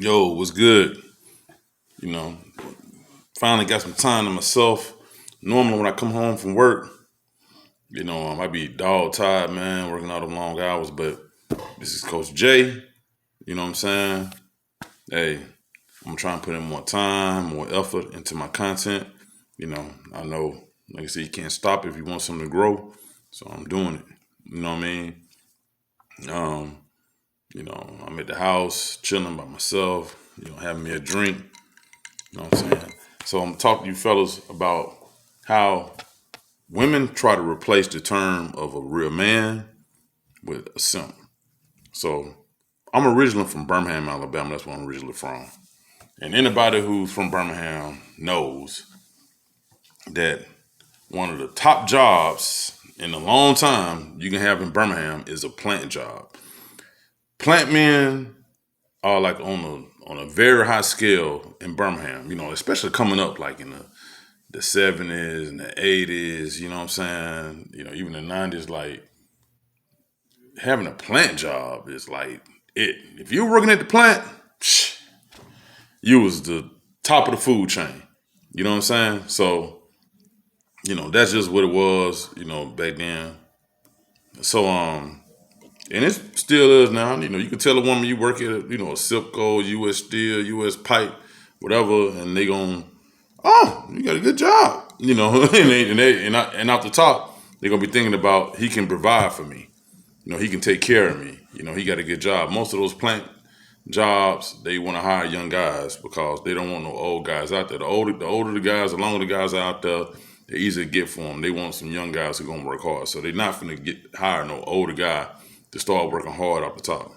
Yo, what's good? You know, finally got some time to myself. Normally, when I come home from work, I be dog tired, man, working all the long hours. But this is Coach J. You know what I'm saying? Hey, I'm trying to put in more time, more effort into my content. I know, like I said, you can't stop if you want something to grow. So I'm doing it. You know what I mean? Um, I'm at the house, chilling by myself, having me a drink. You know what I'm saying? So I'm talking to you fellas about how women try to replace the term of a real man with a simp. So I'm originally from Birmingham, Alabama. That's where I'm originally from. And anybody who's from Birmingham knows that one of the top jobs in a long time you can have in Birmingham is a plant job. Plant men are like on a very high scale in Birmingham, especially coming up like in the 70s and the 80s, you know what I'm saying? Even the 90s, like having a plant job is like it. If you were working at the plant, you was the top of the food chain. You know what I'm saying? So, that's just what it was, back then. So, and it still is now. You can tell a woman you work at, a Silco, U.S. Steel, U.S. Pipe, whatever, and they gon' oh, you got a good job, and off the top, they're gonna be thinking about he can provide for me. He can take care of me. He got a good job. Most of those plant jobs, they want to hire young guys because they don't want no old guys out there. The older the guys, the longer the guys are out there, they're easy to get for them. They want some young guys who gonna work hard. So they're not gonna hire no older guy to start working hard off the top.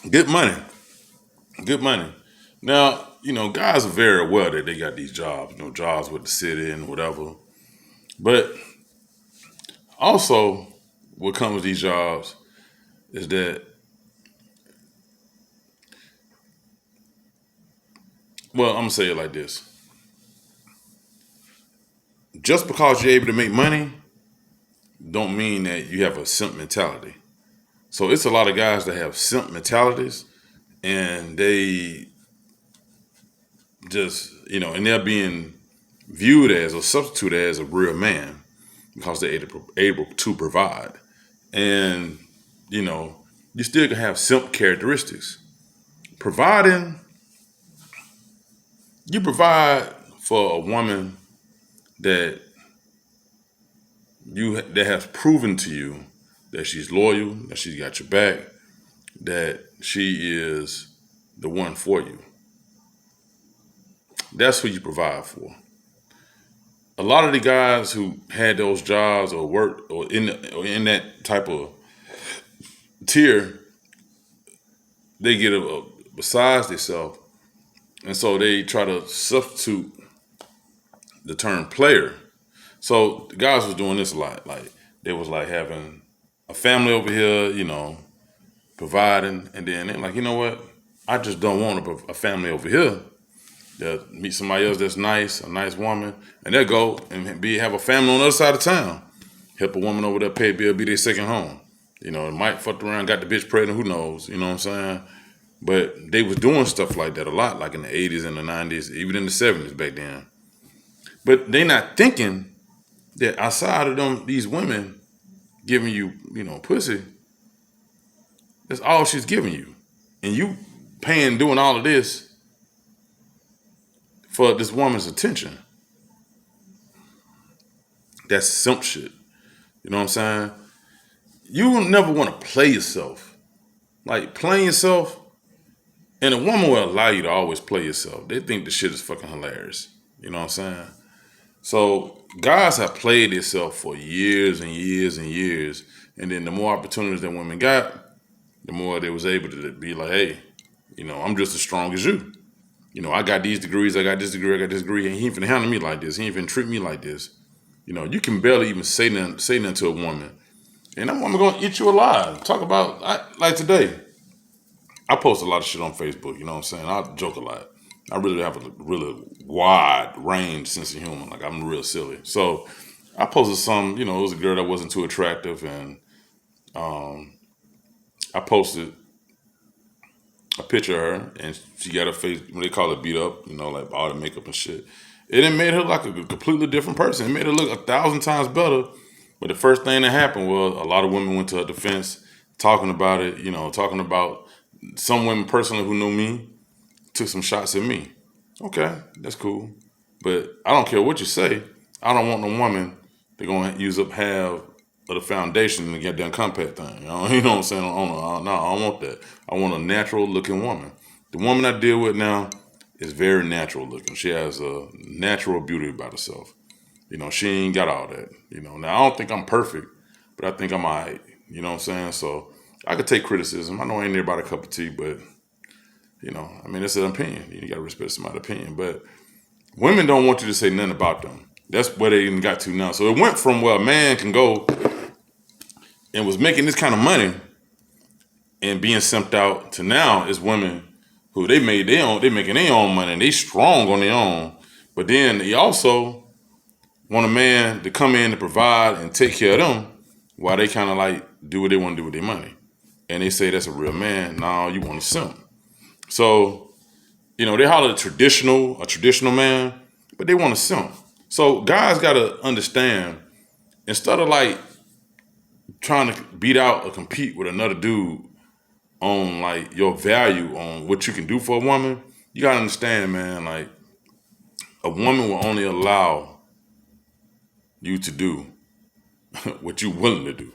Good money, good money. Now, guys are very aware that they got these jobs, jobs with the city and whatever. But also, what comes with these jobs is that, well, I'm gonna say it like this: just because you're able to make money, don't mean that you have a simp mentality. So it's a lot of guys that have simp mentalities, and they just, and they're being viewed as or substituted as a real man because they're able to provide. And, you know, you still can have simp characteristics. Providing, you provide for a woman that that has proven to you that she's loyal, that she's got your back, that she is the one for you. That's who you provide for. A lot of the guys who had those jobs or worked or in that type of tier, they get besides themselves, and so they try to substitute the term player. So the guys was doing this a lot. Like they was like having a family over here, providing, and then they're like, you know what? I just don't want a family over here. They'll meet somebody else that's nice, a nice woman, and they'll go and have a family on the other side of town. Help a woman over there pay a bill, be their second home. It might fucked around, got the bitch pregnant, who knows, you know what I'm saying? But they was doing stuff like that a lot, like in the 80s and the 90s, even in the 70s back then. But they not thinking that outside of these women giving you, pussy, that's all she's giving you. And you doing all of this for this woman's attention. That's simp shit. You know what I'm saying? You will never want to play yourself. Like playing yourself, and a woman will allow you to always play yourself. They think the shit is fucking hilarious. You know what I'm saying? So guys have played themselves for years and years and years. And then the more opportunities that women got, the more they was able to be like, hey, I'm just as strong as you. I got these degrees, I got this degree, I got this degree, and he ain't finna handle me like this. He ain't finna treat me like this. You can barely even say nothing to a woman. And that woman gonna eat you alive. Talk about, like today, I post a lot of shit on Facebook, you know what I'm saying? I joke a lot. I really have a really wide range sense of humor. Like I'm real silly. So I posted some, it was a girl that wasn't too attractive, and I posted a picture of her, and she got her face, what they call it, beat up, like all the makeup and shit. It made her like a completely different person. It made her look 1,000 times better. But the first thing that happened was a lot of women went to her defense, talking about it, talking about some women personally who knew me, took some shots at me. Okay, that's cool. But I don't care what you say. I don't want no woman that's going to use up half of the foundation to get that compact thing. You know what I'm saying? No, I don't want that. I want a natural looking woman. The woman I deal with now is very natural looking. She has a natural beauty about herself. She ain't got all that. Now I don't think I'm perfect, but I think I'm all right. You know what I'm saying? So I could take criticism. I know I ain't everybody a cup of tea, but it's an opinion. You gotta respect somebody's opinion. But women don't want you to say nothing about them. That's where they even got to now. So it went from where a man can go and was making this kind of money and being simped out to now is women who they making their own money and they strong on their own. But then they also want a man to come in and provide and take care of them while they kind of like do what they want to do with their money. And they say that's a real man. No, you want a simp. So, they holler a traditional man, but they want a simp. So guys gotta understand, instead of like trying to beat out or compete with another dude on like your value on what you can do for a woman, you gotta understand, man, like a woman will only allow you to do what you willing to do.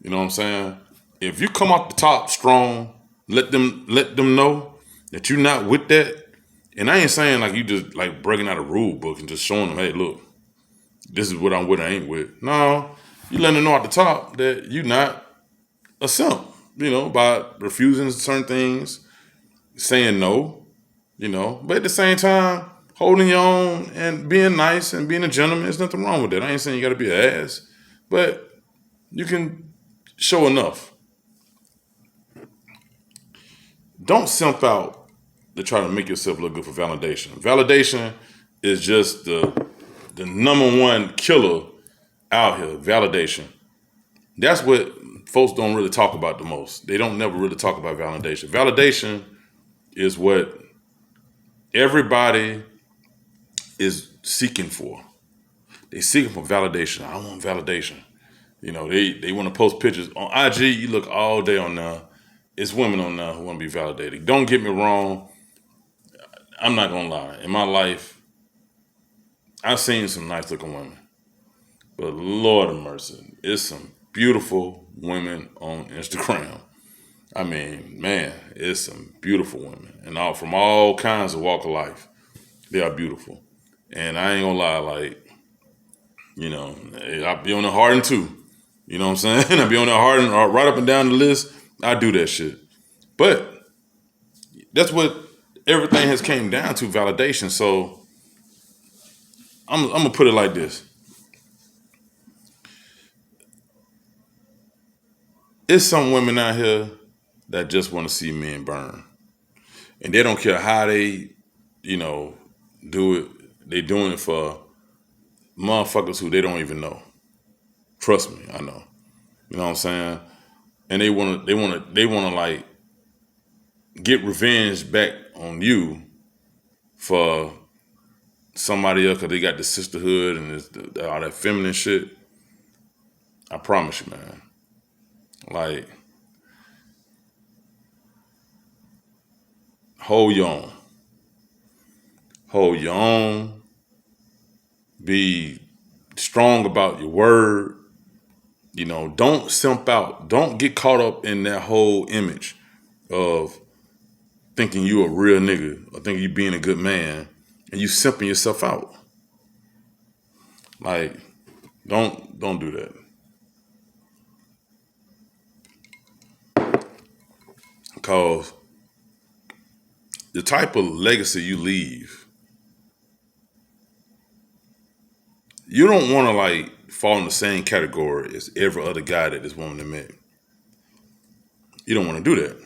You know what I'm saying? If you come off the top strong, let them know that you're not with that. And I ain't saying like you just like breaking out a rule book and just showing them, hey, look, this is what I'm with, I ain't with. No, you letting them know at the top that you're not a simp, by refusing certain things, saying no, But at the same time, holding your own and being nice and being a gentleman, there's nothing wrong with that. I ain't saying you got to be an ass, but you can show enough. Don't simp out to try to make yourself look good for validation. Validation is just the number one killer out here. Validation. That's what folks don't really talk about the most. They don't never really talk about validation. Validation is what everybody is seeking for. They seeking for validation. I want validation. They want to post pictures on IG. You look all day on there. It's women on there who want to be validated. Don't get me wrong. I'm not gonna lie. In my life, I've seen some nice looking women, but Lord of mercy, it's some beautiful women on Instagram. I mean, man, it's some beautiful women, and all from all kinds of walk of life. They are beautiful, and I ain't gonna lie. Like, I be on the Harden too. You know what I'm saying? I be on the Harden right up and down the list. I do that shit, but that's what everything has came down to, validation. So I'm gonna put it like this. It's some women out here that just want to see men burn. And they don't care how they, do it. They doing it for motherfuckers who they don't even know. Trust me, I know. You know what I'm saying? And they wanna like get revenge back on you for somebody else because they got the sisterhood and all that feminine shit. I promise you, man. Like, hold your own. Hold your own. Be strong about your word. Don't simp out. Don't get caught up in that whole image of thinking you a real nigga or thinking you being a good man and you simping yourself out. Like, don't do that. Because the type of legacy you leave, you don't want to like fall in the same category as every other guy that this woman met. You don't want to do that.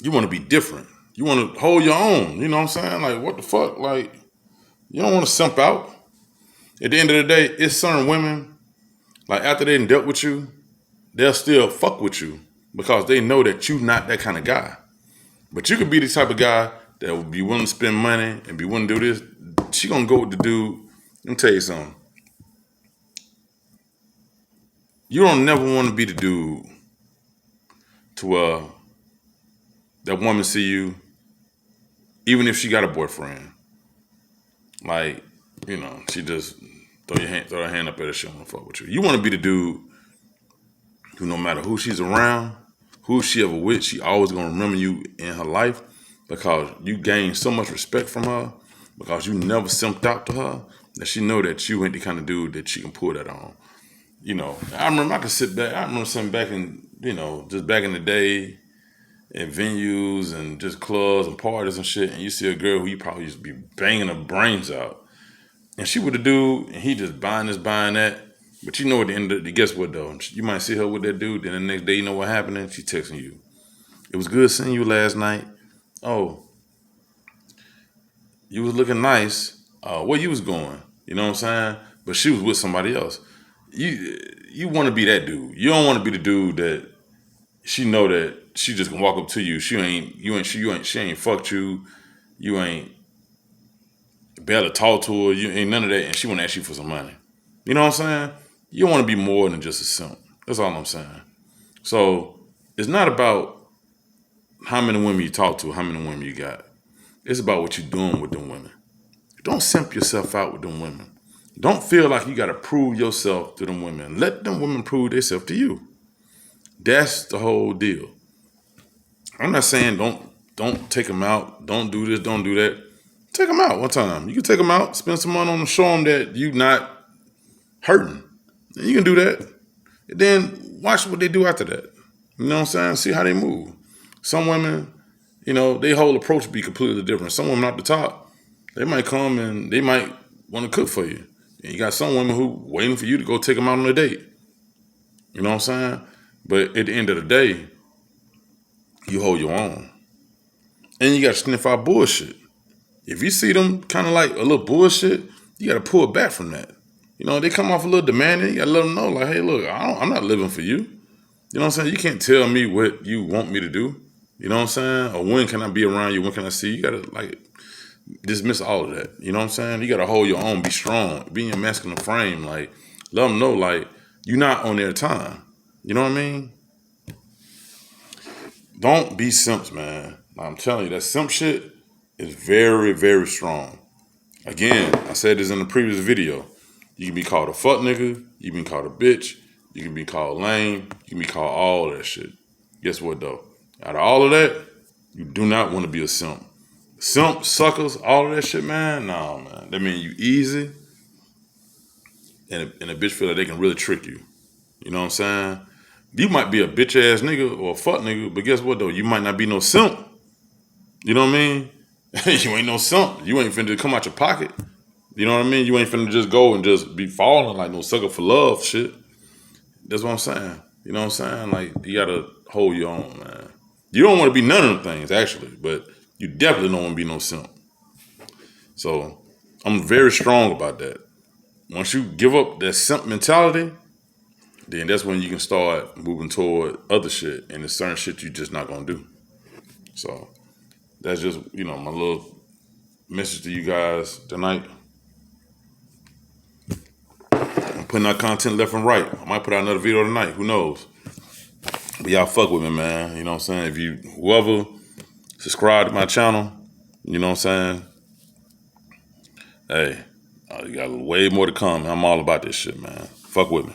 You want to be different. You want to hold your own. You know what I'm saying? Like, what the fuck? Like, you don't want to simp out. At the end of the day, it's certain women, like after they done dealt with you, they'll still fuck with you because they know that you not that kind of guy. But you could be the type of guy that would be willing to spend money and be willing to do this. She gonna go with the dude. Let me tell you something. You don't never want to be the dude to that woman see you, even if she got a boyfriend. Like, she just throw her hand up at her, she don't want to fuck with you. You want to be the dude who, no matter who she's around, who she ever with, she always gonna remember you in her life because you gain so much respect from her because you never simped out to her that she know that you ain't the kind of dude that she can pull that on. I remember I could sit back. I remember sitting back in, just back in the day in venues and just clubs and parties and shit, and you see a girl who you probably used to be banging her brains out. And she with a dude, and he just buying this, buying that. But you know at the end of the day, guess what though? You might see her with that dude, then the next day you know what happened, she texting you. It was good seeing you last night. Oh, you was looking nice. Where you was going? You know what I'm saying? But she was with somebody else. You want to be that dude. You don't want to be the dude that she know that she just can walk up to you. She ain't fucked you. You ain't barely talk to her. You ain't none of that, and she want to ask you for some money. You know what I'm saying? You want to be more than just a simp. That's all I'm saying. So it's not about how many women you talk to, how many women you got. It's about what you're doing with them women. Don't simp yourself out with them women. Don't feel like you got to prove yourself to them women. Let them women prove themselves to you. That's the whole deal. I'm not saying don't take them out. Don't do this. Don't do that. Take them out one time. You can take them out, spend some money on them, show them that you not hurting. And you can do that. And then watch what they do after that. You know what I'm saying? See how they move. Some women, their whole approach be completely different. Some women off the top, they might come and they might want to cook for you. And you got some women who waiting for you to go take them out on a date. You know what I'm saying? But at the end of the day, you hold your own. And you got to sniff out bullshit. If you see them kind of like a little bullshit, you got to pull back from that. They come off a little demanding. You got to let them know, like, hey, look, I'm not living for you. You know what I'm saying? You can't tell me what you want me to do. You know what I'm saying? Or when can I be around you? When can I see you? You got to, dismiss all of that. You know what I'm saying? You got to hold your own. Be strong. Be in your masculine frame. Let them know, you're not on their time. You know what I mean? Don't be simps, man. I'm telling you, that simp shit is very, very strong. Again, I said this in the previous video. You can be called a fuck nigga. You can be called a bitch. You can be called lame. You can be called all that shit. Guess what, though? Out of all of that, you do not want to be a simp. Simp, suckers, all of that shit, man. Nah, man. That means you easy. And a bitch feel like they can really trick you. You know what I'm saying? You might be a bitch ass nigga or a fuck nigga, but guess what, though? You might not be no simp. You know what I mean? You ain't no simp. You ain't finna come out your pocket. You know what I mean? You ain't finna just go and just be falling like no sucker for love shit. That's what I'm saying. You know what I'm saying? You gotta hold your own, man. You don't want to be none of them things, actually, but you definitely don't want to be no simp. So I'm very strong about that. Once you give up that simp mentality, then that's when you can start moving toward other shit, and there's certain shit you just not gonna do. So that's just, my little message to you guys tonight. I'm putting out content left and right. I might put out another video tonight. Who knows? But y'all fuck with me, man. You know what I'm saying? Whoever subscribe to my channel, you know what I'm saying? Hey, you got way more to come. I'm all about this shit, man. Fuck with me.